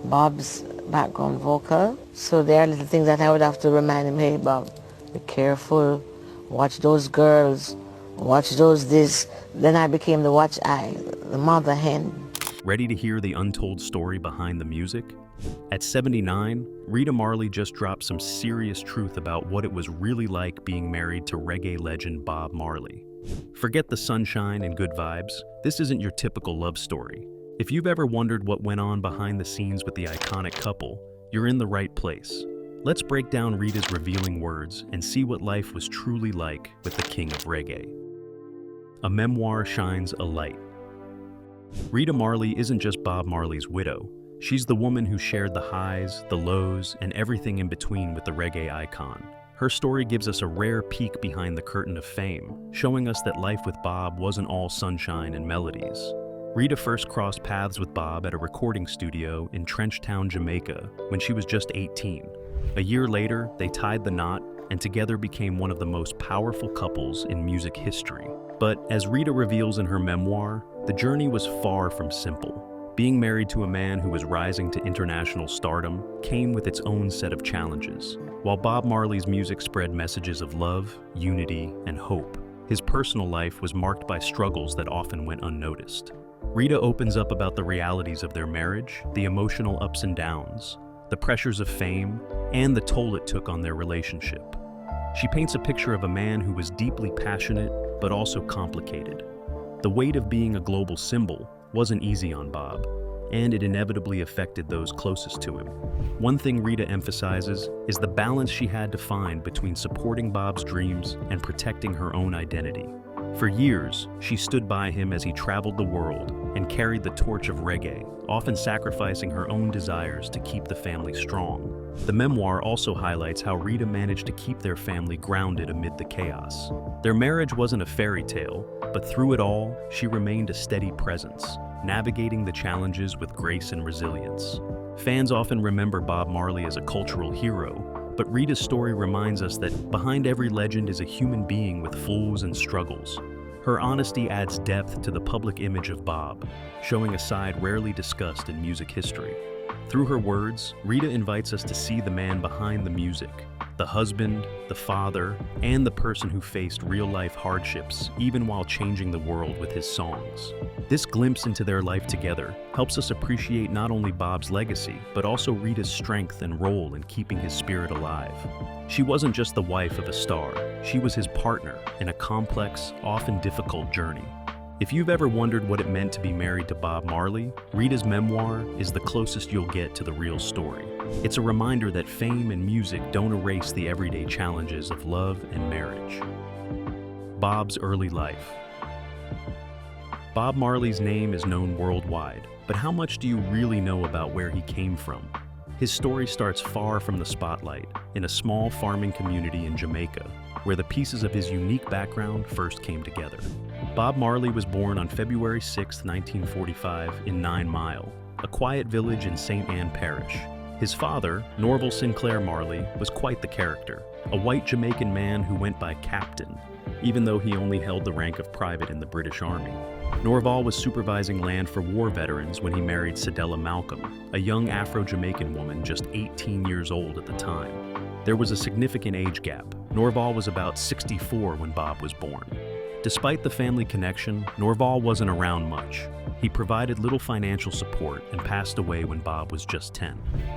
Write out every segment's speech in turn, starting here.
Bob's background vocal. So there are little things that I would have to remind him, hey Bob, be careful, watch those girls, watch those this. Then I became the watch eye, the mother hen. Ready to hear the untold story behind the music? At 79, Rita Marley just dropped some serious truth about what it was really like being married to reggae legend Bob Marley. Forget the sunshine and good vibes. This isn't your typical love story. If you've ever wondered what went on behind the scenes with the iconic couple, you're in the right place. Let's break down Rita's revealing words and see what life was truly like with the king of reggae. A memoir shines a light. Rita Marley isn't just Bob Marley's widow. She's the woman who shared the highs, the lows, and everything in between with the reggae icon. Her story gives us a rare peek behind the curtain of fame, showing us that life with Bob wasn't all sunshine and melodies. Rita first crossed paths with Bob at a recording studio in Trenchtown, Jamaica, when she was just 18. A year later, they tied the knot and together became one of the most powerful couples in music history. But as Rita reveals in her memoir, the journey was far from simple. Being married to a man who was rising to international stardom came with its own set of challenges. While Bob Marley's music spread messages of love, unity, and hope, his personal life was marked by struggles that often went unnoticed. Rita opens up about the realities of their marriage, the emotional ups and downs, the pressures of fame, and the toll it took on their relationship. She paints a picture of a man who was deeply passionate, but also complicated. The weight of being a global symbol wasn't easy on Bob, and it inevitably affected those closest to him. One thing Rita emphasizes is the balance she had to find between supporting Bob's dreams and protecting her own identity. For years, she stood by him as he traveled the world and carried the torch of reggae, often sacrificing her own desires to keep the family strong. The memoir also highlights how Rita managed to keep their family grounded amid the chaos. Their marriage wasn't a fairy tale, but through it all, she remained a steady presence, navigating the challenges with grace and resilience. Fans often remember Bob Marley as a cultural hero, but Rita's story reminds us that behind every legend is a human being with flaws and struggles. Her honesty adds depth to the public image of Bob, showing a side rarely discussed in music history. Through her words, Rita invites us to see the man behind the music, the husband, the father, and the person who faced real-life hardships even while changing the world with his songs. This glimpse into their life together helps us appreciate not only Bob's legacy, but also Rita's strength and role in keeping his spirit alive. She wasn't just the wife of a star, she was his partner in a complex, often difficult journey. If you've ever wondered what it meant to be married to Bob Marley, Rita's memoir is the closest you'll get to the real story. It's a reminder that fame and music don't erase the everyday challenges of love and marriage. Bob's early life. Bob Marley's name is known worldwide, but how much do you really know about where he came from? His story starts far from the spotlight, in a small farming community in Jamaica, where the pieces of his unique background first came together. Bob Marley was born on February 6, 1945, in 9 Mile, a quiet village in St. Ann Parish. His father, Norval Sinclair Marley, was quite the character, a white Jamaican man who went by Captain, even though he only held the rank of private in the British Army. Norval was supervising land for war veterans when he married Cedella Malcolm, a young Afro-Jamaican woman just 18 years old at the time. There was a significant age gap. Norval was about 64 when Bob was born. Despite the family connection, Norval wasn't around much. He provided little financial support and passed away when Bob was just 10.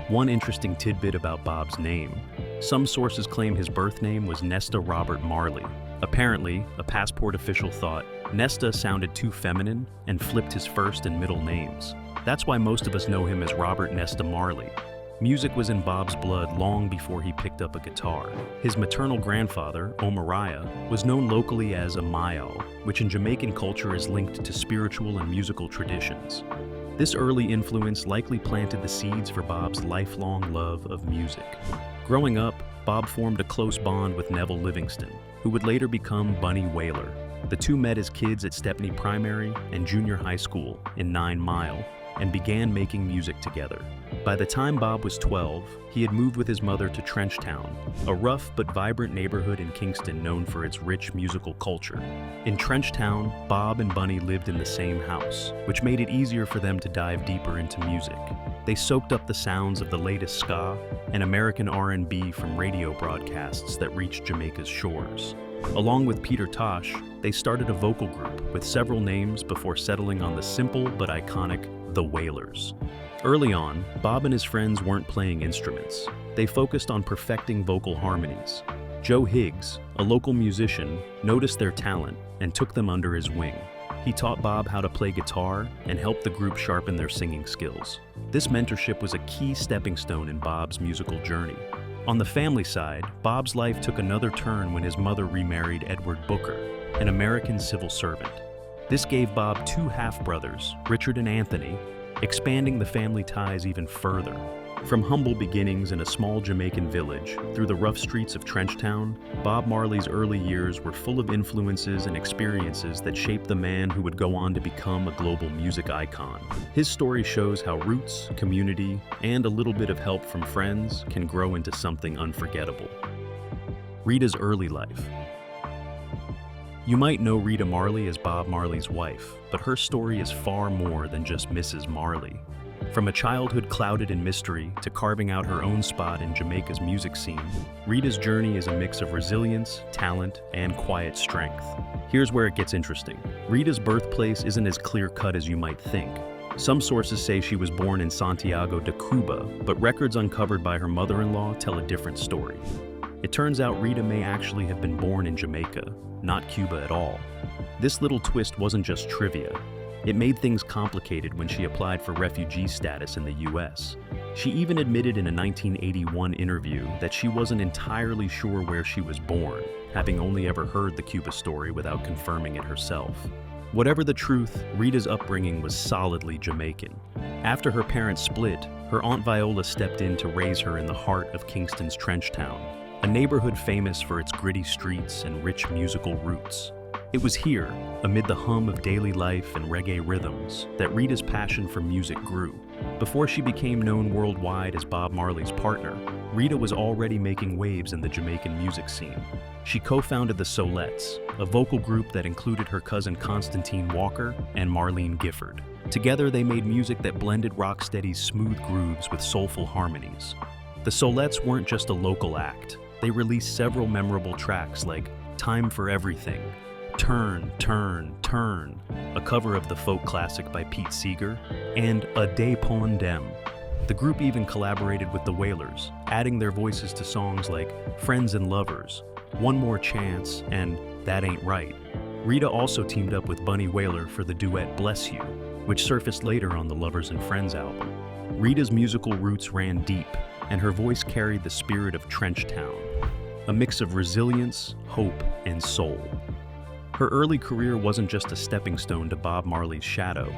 One interesting tidbit about Bob's name: some sources claim his birth name was Nesta Robert Marley. Apparently, a passport official thought Nesta sounded too feminine and flipped his first and middle names. That's why most of us know him as Robert Nesta Marley. Music was in Bob's blood long before he picked up a guitar. His maternal grandfather, Omariah, was known locally as a Mayal, which in Jamaican culture is linked to spiritual and musical traditions. This early influence likely planted the seeds for Bob's lifelong love of music. Growing up, Bob formed a close bond with Neville Livingston, who would later become Bunny Wailer. The two met as kids at Stepney Primary and Junior High School in 9 Mile and began making music together. By the time Bob was 12, he had moved with his mother to Trenchtown, a rough but vibrant neighborhood in Kingston known for its rich musical culture. In Trenchtown, Bob and Bunny lived in the same house, which made it easier for them to dive deeper into music. They soaked up the sounds of the latest ska and American R&B from radio broadcasts that reached Jamaica's shores. Along with Peter Tosh, they started a vocal group with several names before settling on the simple but iconic The Wailers. Early on, Bob and his friends weren't playing instruments. They focused on perfecting vocal harmonies. Joe Higgs, a local musician, noticed their talent and took them under his wing. He taught Bob how to play guitar and helped the group sharpen their singing skills. This mentorship was a key stepping stone in Bob's musical journey. On the family side, Bob's life took another turn when his mother remarried Edward Booker, an American civil servant. This gave Bob two half-brothers, Richard and Anthony, expanding the family ties even further. From humble beginnings in a small Jamaican village through the rough streets of Trenchtown, Bob Marley's early years were full of influences and experiences that shaped the man who would go on to become a global music icon. His story shows how roots, community, and a little bit of help from friends can grow into something unforgettable. Rita's early life. You might know Rita Marley as Bob Marley's wife, but her story is far more than just Mrs. Marley. From a childhood clouded in mystery to carving out her own spot in Jamaica's music scene, Rita's journey is a mix of resilience, talent, and quiet strength. Here's where it gets interesting. Rita's birthplace isn't as clear-cut as you might think. Some sources say she was born in Santiago de Cuba, but records uncovered by her mother-in-law tell a different story. It turns out Rita may actually have been born in Jamaica, not Cuba at all. This little twist wasn't just trivia. It made things complicated when she applied for refugee status in the US. She even admitted in a 1981 interview that she wasn't entirely sure where she was born, having only ever heard the Cuba story without confirming it herself. Whatever the truth, Rita's upbringing was solidly Jamaican. After her parents split, her Aunt Viola stepped in to raise her in the heart of Kingston's Trenchtown, a neighborhood famous for its gritty streets and rich musical roots. It was here, amid the hum of daily life and reggae rhythms, that Rita's passion for music grew. Before she became known worldwide as Bob Marley's partner, Rita was already making waves in the Jamaican music scene. She co-founded the Solettes, a vocal group that included her cousin Constantine Walker and Marlene Gifford. Together they made music that blended rocksteady's smooth grooves with soulful harmonies. The Solettes weren't just a local act. They released several memorable tracks like Time for Everything, Turn, Turn, Turn, a cover of the folk classic by Pete Seeger, and A Day Pon Dem. The group even collaborated with the Wailers, adding their voices to songs like Friends and Lovers, One More Chance, and That Ain't Right. Rita also teamed up with Bunny Wailer for the duet Bless You, which surfaced later on the Lovers and Friends album. Rita's musical roots ran deep, and her voice carried the spirit of Trenchtown, a mix of resilience, hope, and soul. Her early career wasn't just a stepping stone to Bob Marley's shadow,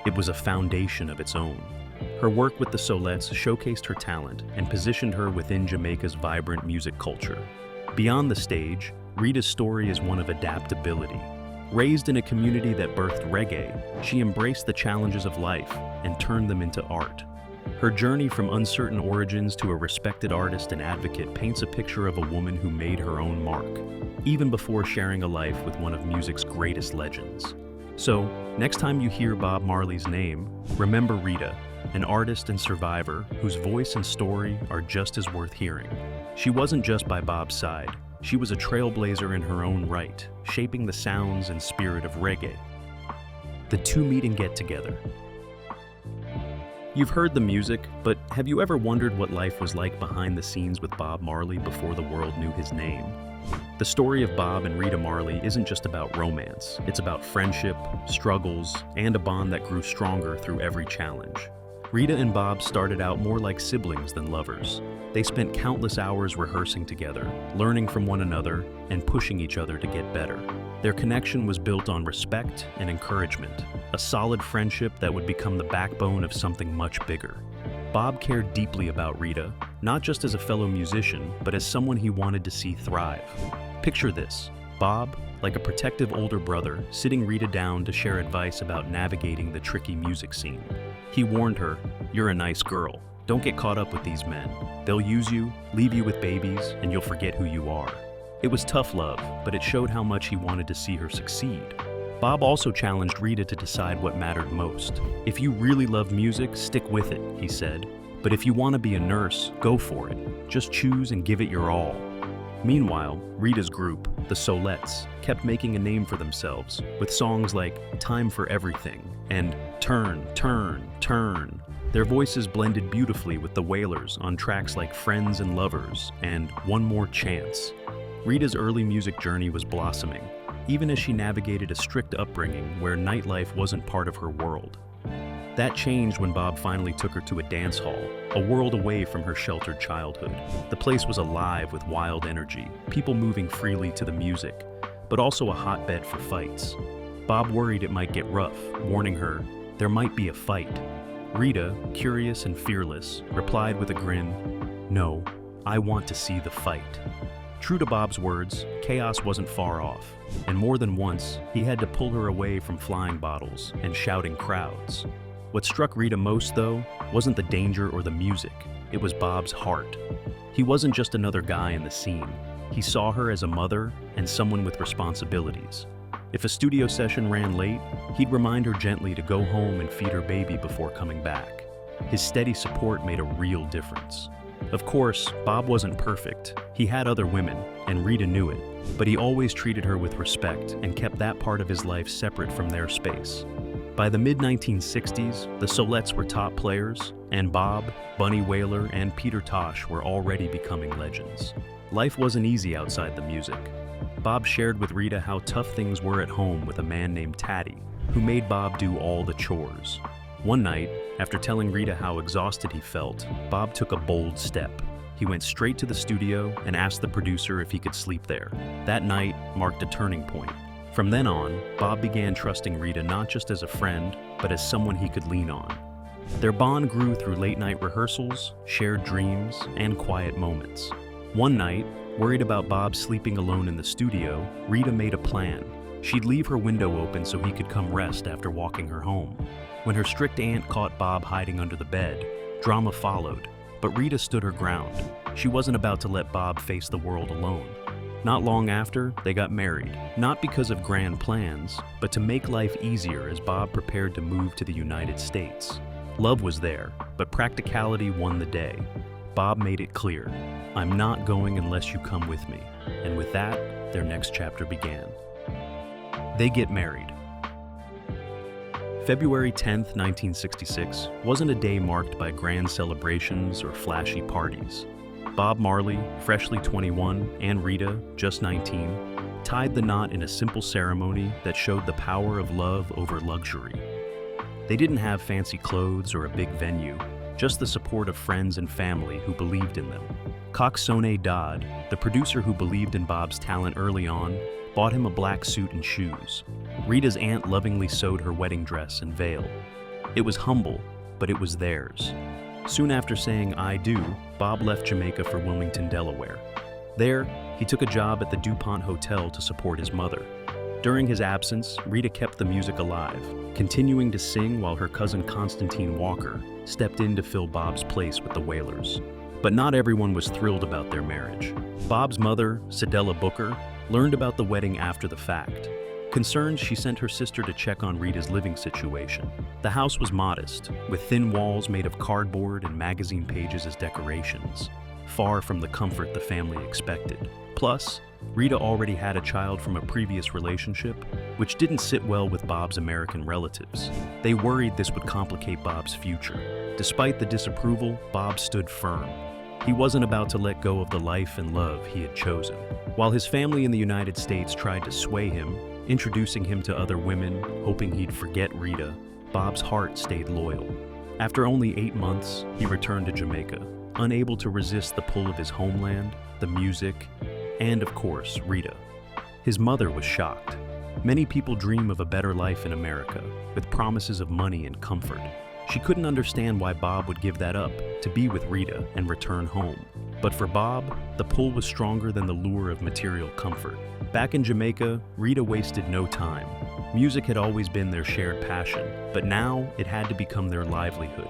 it was a foundation of its own. Her work with the Solettes showcased her talent and positioned her within Jamaica's vibrant music culture. Beyond the stage, Rita's story is one of adaptability. Raised in a community that birthed reggae, she embraced the challenges of life and turned them into art. Her journey from uncertain origins to a respected artist and advocate paints a picture of a woman who made her own mark, even before sharing a life with one of music's greatest legends. So, next time you hear Bob Marley's name, remember Rita, an artist and survivor whose voice and story are just as worth hearing. She wasn't just by Bob's side, she was a trailblazer in her own right, shaping the sounds and spirit of reggae. The two meet and get together. You've heard the music, but have you ever wondered what life was like behind the scenes with Bob Marley before the world knew his name? The story of Bob and Rita Marley isn't just about romance. It's about friendship, struggles, and a bond that grew stronger through every challenge. Rita and Bob started out more like siblings than lovers. They spent countless hours rehearsing together, learning from one another, and pushing each other to get better. Their connection was built on respect and encouragement, a solid friendship that would become the backbone of something much bigger. Bob cared deeply about Rita, not just as a fellow musician, but as someone he wanted to see thrive. Picture this: Bob, like a protective older brother, sitting Rita down to share advice about navigating the tricky music scene. He warned her, "You're a nice girl. Don't get caught up with these men. They'll use you, leave you with babies, and you'll forget who you are." It was tough love, but it showed how much he wanted to see her succeed. Bob also challenged Rita to decide what mattered most. "If you really love music, stick with it," he said. "But if you want to be a nurse, go for it. Just choose and give it your all." Meanwhile, Rita's group, the Solettes, kept making a name for themselves with songs like "Time for Everything" and "Turn, Turn, Turn." Their voices blended beautifully with the Wailers on tracks like "Friends and Lovers" and "One More Chance." Rita's early music journey was blossoming, even as she navigated a strict upbringing where nightlife wasn't part of her world. That changed when Bob finally took her to a dance hall, a world away from her sheltered childhood. The place was alive with wild energy, people moving freely to the music, but also a hotbed for fights. Bob worried it might get rough, warning her, "There might be a fight." Rita, curious and fearless, replied with a grin, "No, I want to see the fight." True to Bob's words, chaos wasn't far off, and more than once, he had to pull her away from flying bottles and shouting crowds. What struck Rita most, though, wasn't the danger or the music, it was Bob's heart. He wasn't just another guy in the scene. He saw her as a mother and someone with responsibilities. If a studio session ran late, he'd remind her gently to go home and feed her baby before coming back. His steady support made a real difference. Of course, Bob wasn't perfect. He had other women, and Rita knew it, but he always treated her with respect and kept that part of his life separate from their space. By the mid-1960s, the Solettes were top players, and Bob, Bunny Wailer, and Peter Tosh were already becoming legends. Life wasn't easy outside the music. Bob shared with Rita how tough things were at home with a man named Taddy, who made Bob do all the chores. One night, after telling Rita how exhausted he felt, Bob took a bold step. He went straight to the studio and asked the producer if he could sleep there. That night marked a turning point. From then on, Bob began trusting Rita not just as a friend, but as someone he could lean on. Their bond grew through late-night rehearsals, shared dreams, and quiet moments. One night, worried about Bob sleeping alone in the studio, Rita made a plan. She'd leave her window open so he could come rest after walking her home. When her strict aunt caught Bob hiding under the bed, drama followed, but Rita stood her ground. She wasn't about to let Bob face the world alone. Not long after, they got married, not because of grand plans, but to make life easier as Bob prepared to move to the United States. Love was there, but practicality won the day. Bob made it clear, "I'm not going unless you come with me." And with that, their next chapter began. They get married. February 10th, 1966 wasn't a day marked by grand celebrations or flashy parties. Bob Marley, freshly 21, and Rita, just 19, tied the knot in a simple ceremony that showed the power of love over luxury. They didn't have fancy clothes or a big venue, just the support of friends and family who believed in them. Coxsone Dodd, the producer who believed in Bob's talent early on, bought him a black suit and shoes. Rita's aunt lovingly sewed her wedding dress and veil. It was humble, but it was theirs. Soon after saying "I do," Bob left Jamaica for Wilmington, Delaware. There, he took a job at the DuPont Hotel to support his mother. During his absence, Rita kept the music alive, continuing to sing while her cousin Constantine Walker stepped in to fill Bob's place with the Wailers. But not everyone was thrilled about their marriage. Bob's mother, Cedella Booker, learned about the wedding after the fact. Concerned, she sent her sister to check on Rita's living situation. The house was modest, with thin walls made of cardboard and magazine pages as decorations, far from the comfort the family expected. Plus, Rita already had a child from a previous relationship, which didn't sit well with Bob's American relatives. They worried this would complicate Bob's future. Despite the disapproval, Bob stood firm. He wasn't about to let go of the life and love he had chosen. While his family in the United States tried to sway him, introducing him to other women, hoping he'd forget Rita, Bob's heart stayed loyal. After only 8 months, he returned to Jamaica, unable to resist the pull of his homeland, the music, and of course, Rita. His mother was shocked. Many people dream of a better life in America, with promises of money and comfort. She couldn't understand why Bob would give that up to be with Rita and return home. But for Bob, the pull was stronger than the lure of material comfort. Back in Jamaica, Rita wasted no time. Music had always been their shared passion, but now it had to become their livelihood.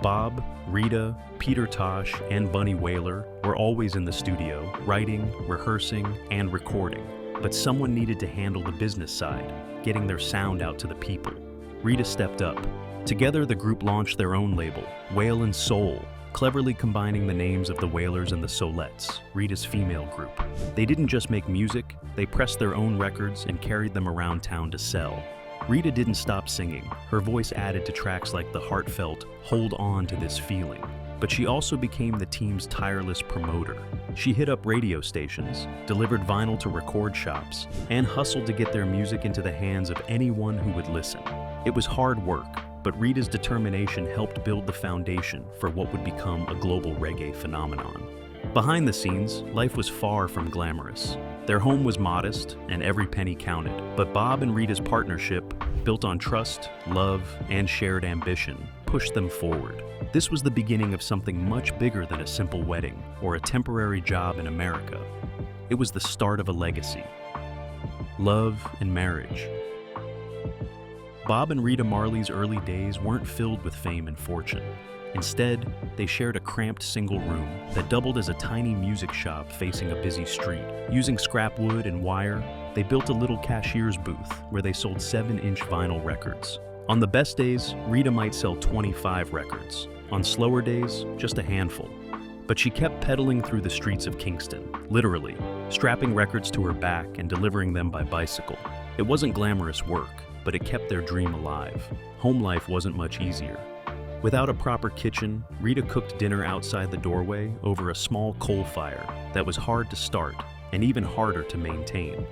Bob, Rita, Peter Tosh, and Bunny Wailer were always in the studio, writing, rehearsing, and recording. but someone needed to handle the business side, getting their sound out to the people. Rita stepped up. Together, the group launched their own label, Wail and Soul, cleverly combining the names of the Wailers and the Soulettes, Rita's female group. They didn't just make music, they pressed their own records and carried them around town to sell. Rita didn't stop singing. Her voice added to tracks like the heartfelt "Hold On to This Feeling." But she also became the team's tireless promoter. She hit up radio stations, delivered vinyl to record shops, and hustled to get their music into the hands of anyone who would listen. It was hard work, but Rita's determination helped build the foundation for what would become a global reggae phenomenon. Behind the scenes, life was far from glamorous. Their home was modest, and every penny counted. But Bob and Rita's partnership, built on trust, love, and shared ambition, pushed them forward. This was the beginning of something much bigger than a simple wedding or a temporary job in America. It was the start of a legacy. Love and marriage. Bob and Rita Marley's early days weren't filled with fame and fortune. Instead, they shared a cramped single room that doubled as a tiny music shop facing a busy street. Using scrap wood and wire, they built a little cashier's booth where they sold 7-inch vinyl records. On the best days, Rita might sell 25 records. On slower days, just a handful. But she kept pedaling through the streets of Kingston, literally, strapping records to her back and delivering them by bicycle. It wasn't glamorous work, but it kept their dream alive. Home life wasn't much easier. Without a proper kitchen, Rita cooked dinner outside the doorway over a small coal fire that was hard to start and even harder to maintain.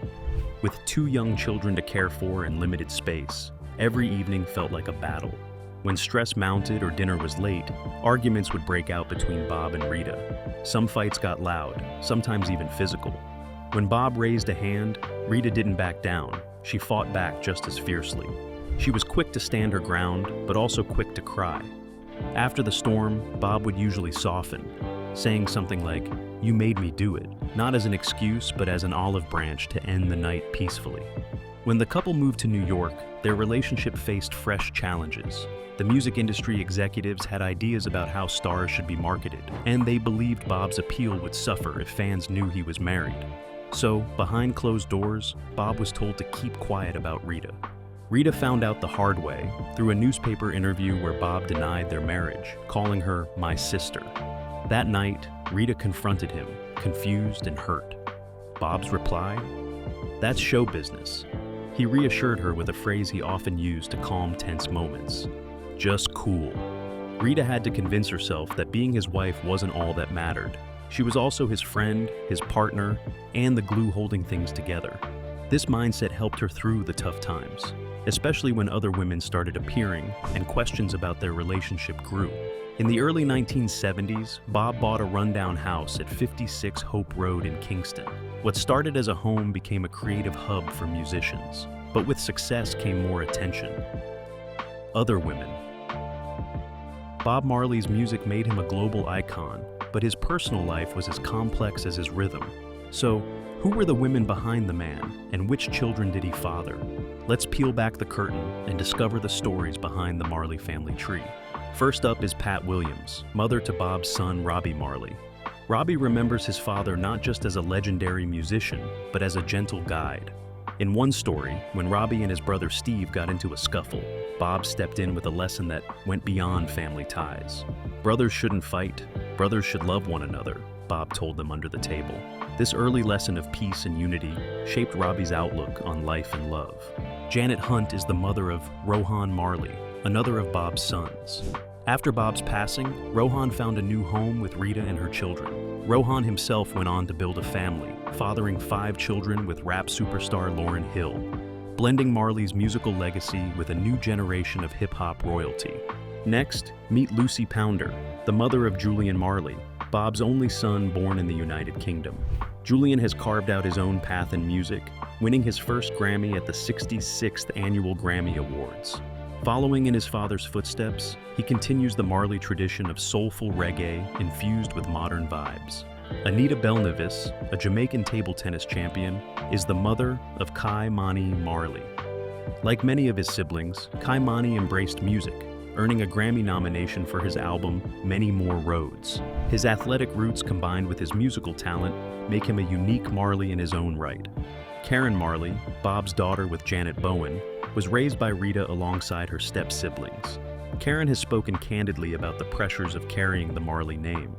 With 2 young children to care for and limited space, every evening felt like a battle. When stress mounted or dinner was late, arguments would break out between Bob and Rita. Some fights got loud, sometimes even physical. When Bob raised a hand, Rita didn't back down. She fought back just as fiercely. She was quick to stand her ground, but also quick to cry. After the storm, Bob would usually soften, saying something like, "You made me do it," not as an excuse, but as an olive branch to end the night peacefully. When the couple moved to New York, their relationship faced fresh challenges. The music industry executives had ideas about how stars should be marketed, and they believed Bob's appeal would suffer if fans knew he was married. So, behind closed doors, Bob was told to keep quiet about Rita. Rita found out the hard way through a newspaper interview where Bob denied their marriage, calling her "my sister." That night, Rita confronted him, confused and hurt. Bob's reply? That's show business. He reassured her with a phrase he often used to calm tense moments. Just cool. Rita had to convince herself that being his wife wasn't all that mattered. She was also his friend, his partner, and the glue holding things together. This mindset helped her through the tough times, especially when other women started appearing and questions about their relationship grew. In the early 1970s, Bob bought a rundown house at 56 Hope Road in Kingston. What started as a home became a creative hub for musicians, but with success came more attention. Other women. Bob Marley's music made him a global icon, but his personal life was as complex as his rhythm. So, who were the women behind the man, and which children did he father? Let's peel back the curtain and discover the stories behind the Marley family tree. First up is Pat Williams, mother to Bob's son Robbie Marley. Robbie remembers his father not just as a legendary musician, but as a gentle guide. In one story, when Robbie and his brother Steve got into a scuffle, Bob stepped in with a lesson that went beyond family ties. Brothers shouldn't fight, brothers should love one another, Bob told them under the table. This early lesson of peace and unity shaped Robbie's outlook on life and love. Janet Hunt is the mother of Rohan Marley, another of Bob's sons. After Bob's passing, Rohan found a new home with Rita and her children. Rohan himself went on to build a family, fathering 5 children with rap superstar Lauryn Hill, blending Marley's musical legacy with a new generation of hip-hop royalty. Next, meet Lucy Pounder, the mother of Julian Marley, Bob's only son born in the United Kingdom. Julian has carved out his own path in music, winning his first Grammy at the 66th Annual Grammy Awards. Following in his father's footsteps, he continues the Marley tradition of soulful reggae infused with modern vibes. Anita Belnavis, a Jamaican table tennis champion, is the mother of Kai Mani Marley. Like many of his siblings, Kai Mani embraced music, earning a Grammy nomination for his album Many More Roads. His athletic roots combined with his musical talent make him a unique Marley in his own right. Karen Marley, Bob's daughter with Janet Bowen, was raised by Rita alongside her step-siblings. Karen has spoken candidly about the pressures of carrying the Marley name.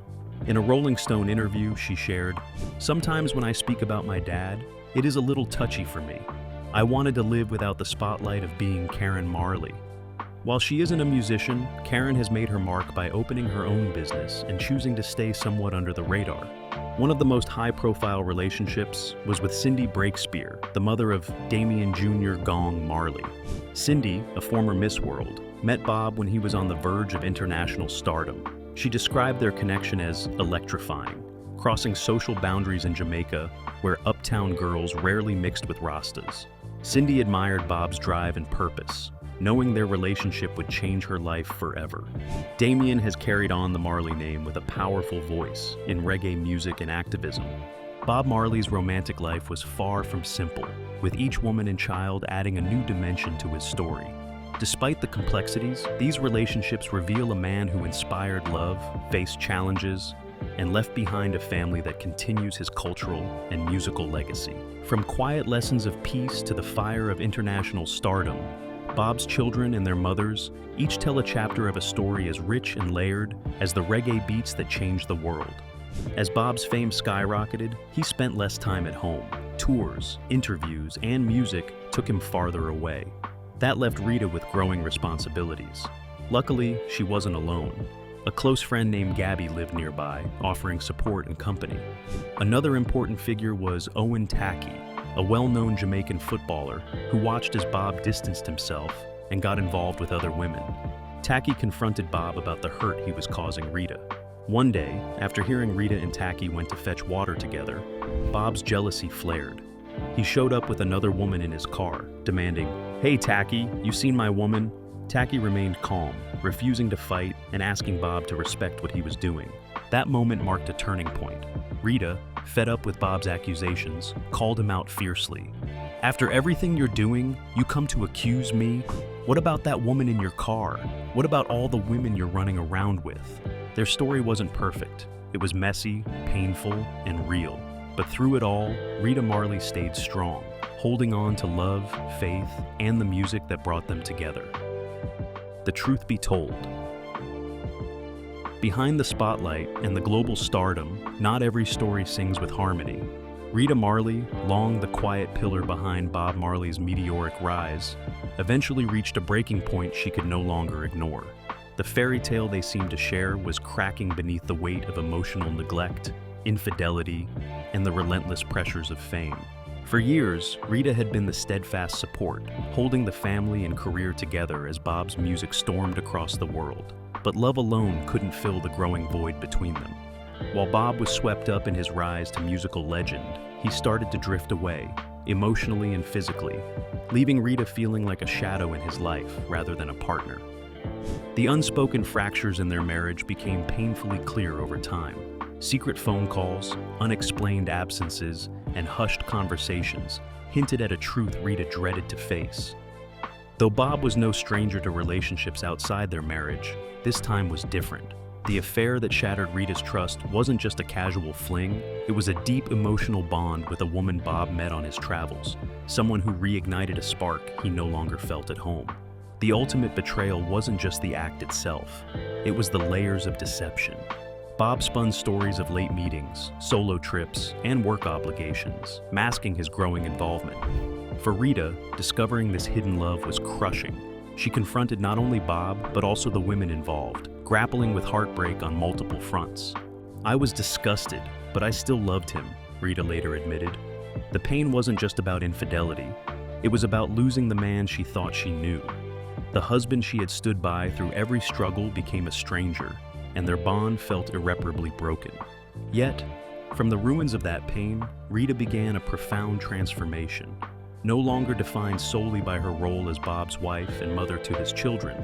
In a Rolling Stone interview, she shared, "Sometimes when I speak about my dad, it is a little touchy for me. I wanted to live without the spotlight of being Karen Marley." While she isn't a musician, Karen has made her mark by opening her own business and choosing to stay somewhat under the radar. One of the most high-profile relationships was with Cindy Breakspear, the mother of Damian Jr. Gong Marley. Cindy, a former Miss World, met Bob when he was on the verge of international stardom. She described their connection as electrifying, crossing social boundaries in Jamaica, where uptown girls rarely mixed with Rastas. Cindy admired Bob's drive and purpose, knowing their relationship would change her life forever. Damian has carried on the Marley name with a powerful voice in reggae music and activism. Bob Marley's romantic life was far from simple, with each woman and child adding a new dimension to his story. Despite the complexities, these relationships reveal a man who inspired love, faced challenges, and left behind a family that continues his cultural and musical legacy. From quiet lessons of peace to the fire of international stardom, Bob's children and their mothers each tell a chapter of a story as rich and layered as the reggae beats that changed the world. As Bob's fame skyrocketed, he spent less time at home. Tours, interviews, and music took him farther away. That left Rita with growing responsibilities. Luckily, she wasn't alone. A close friend named Gabby lived nearby, offering support and company. Another important figure was Owen Tacky, a well-known Jamaican footballer who watched as Bob distanced himself and got involved with other women. Tacky confronted Bob about the hurt he was causing Rita. One day, after hearing Rita and Tacky went to fetch water together, Bob's jealousy flared. He showed up with another woman in his car, demanding, "Hey Tacky, you seen my woman?" Tacky remained calm, refusing to fight and asking Bob to respect what he was doing. That moment marked a turning point. Rita, fed up with Bob's accusations, called him out fiercely. "After everything you're doing, you come to accuse me? What about that woman in your car? What about all the women you're running around with?" Their story wasn't perfect. It was messy, painful, and real. But through it all, Rita Marley stayed strong, holding on to love, faith, and the music that brought them together. The truth be told, behind the spotlight and the global stardom, not every story sings with harmony. Rita Marley, long the quiet pillar behind Bob Marley's meteoric rise, eventually reached a breaking point she could no longer ignore. The fairy tale they seemed to share was cracking beneath the weight of emotional neglect, infidelity, and the relentless pressures of fame. For years, Rita had been the steadfast support, holding the family and career together as Bob's music stormed across the world. But love alone couldn't fill the growing void between them. While Bob was swept up in his rise to musical legend, he started to drift away, emotionally and physically, leaving Rita feeling like a shadow in his life rather than a partner. The unspoken fractures in their marriage became painfully clear over time. Secret phone calls, unexplained absences, and hushed conversations hinted at a truth Rita dreaded to face. Though Bob was no stranger to relationships outside their marriage, this time was different. The affair that shattered Rita's trust wasn't just a casual fling, it was a deep emotional bond with a woman Bob met on his travels, someone who reignited a spark he no longer felt at home. The ultimate betrayal wasn't just the act itself, it was the layers of deception. Bob spun stories of late meetings, solo trips, and work obligations, masking his growing involvement. For Rita, discovering this hidden love was crushing. She confronted not only Bob, but also the women involved, grappling with heartbreak on multiple fronts. "I was disgusted, but I still loved him," Rita later admitted. The pain wasn't just about infidelity. It was about losing the man she thought she knew. The husband she had stood by through every struggle became a stranger, and their bond felt irreparably broken. Yet, from the ruins of that pain, Rita began a profound transformation. No longer defined solely by her role as Bob's wife and mother to his children,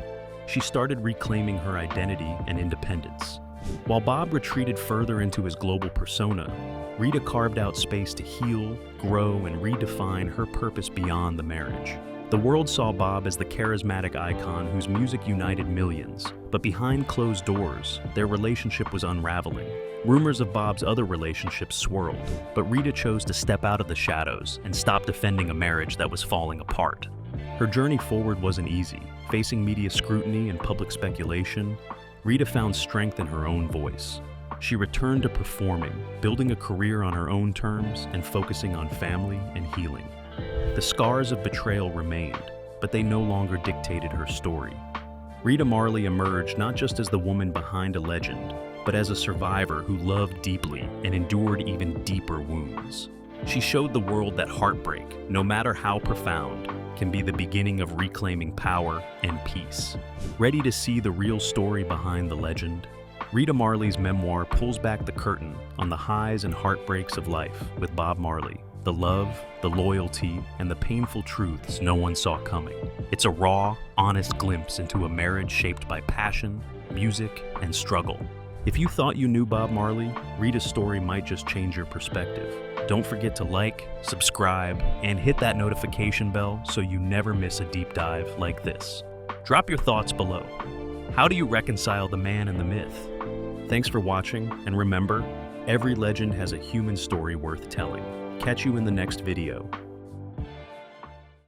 she started reclaiming her identity and independence. While Bob retreated further into his global persona, Rita carved out space to heal, grow, and redefine her purpose beyond the marriage. The world saw Bob as the charismatic icon whose music united millions, but behind closed doors, their relationship was unraveling. Rumors of Bob's other relationships swirled, but Rita chose to step out of the shadows and stop defending a marriage that was falling apart. Her journey forward wasn't easy. Facing media scrutiny and public speculation, Rita found strength in her own voice. She returned to performing, building a career on her own terms and focusing on family and healing. The scars of betrayal remained, but they no longer dictated her story. Rita Marley emerged not just as the woman behind a legend, but as a survivor who loved deeply and endured even deeper wounds. She showed the world that heartbreak, no matter how profound, can be the beginning of reclaiming power and peace. Ready to see the real story behind the legend? Rita Marley's memoir pulls back the curtain on the highs and heartbreaks of life with Bob Marley, the love, the loyalty, and the painful truths no one saw coming. It's a raw, honest glimpse into a marriage shaped by passion, music, and struggle. If you thought you knew Bob Marley, Rita's story might just change your perspective. Don't forget to like, subscribe, and hit that notification bell so you never miss a deep dive like this. Drop your thoughts below. How do you reconcile the man and the myth? Thanks for watching, and remember, every legend has a human story worth telling. Catch you in the next video.